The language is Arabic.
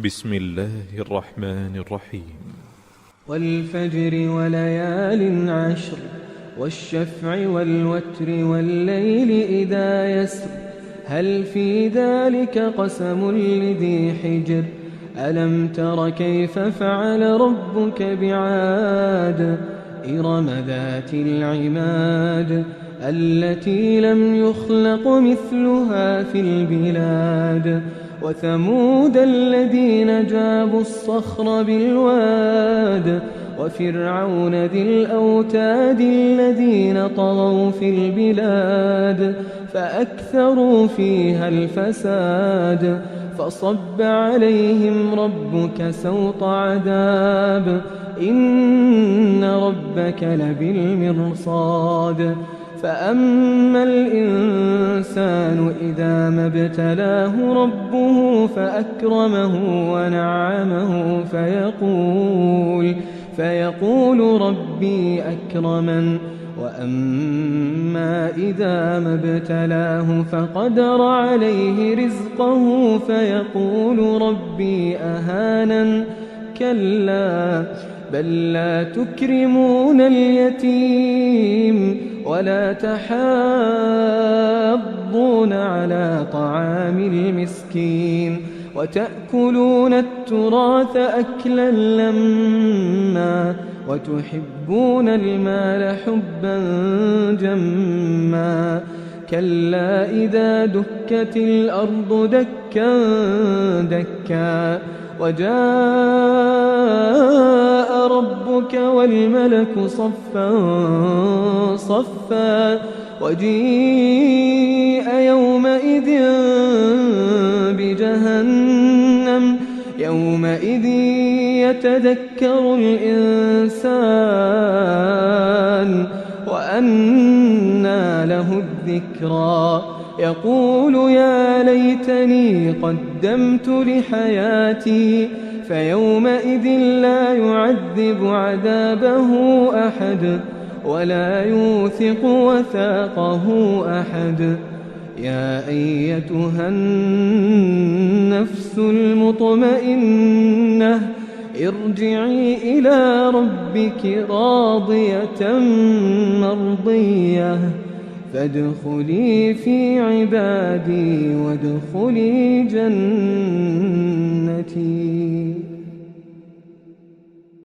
بسم الله الرحمن الرحيم. والفجر وليال عشر والشفع والوتر والليل إذا يسر هل في ذلك قسم لذي حجر ألم تر كيف فعل ربك بعاد إرم ذات العماد التي لم يخلق مثلها في البلاد وثمود الذين جابوا الصخر بالواد وفرعون ذي الأوتاد الذين طغوا في البلاد فأكثروا فيها الفساد فصب عليهم ربك سوط عذاب إن ربك لبالمرصاد فأما الإنسان إذا ما ابتلاه ربه فأكرمه ونعمه فيقول ربي أكرمن وأما إذا ما ابتلاه فقدر عليه رزقه فيقول ربي أهانن كلا بل لا تكرمون اليتيم ولا تحاضون على طعام المسكين وتأكلون التراث أكلا لما وتحبون المال حبا جما كلا إذا دكت الأرض دكا دكا وجاء ربك والملك صفا صفا وجيء يومئذ بجهنم يومئذ يتذكر الإنسان وأنى له الذكرى يقول يا ليتني قدمت لحياتي فيومئذ لا يعذب عذابه أحد ولا يوثق وثاقه أحد يا أيتها النفس المطمئنة ارجعي إلى ربك راضية مرضية فادخلي في عبادي وادخلي جنتي.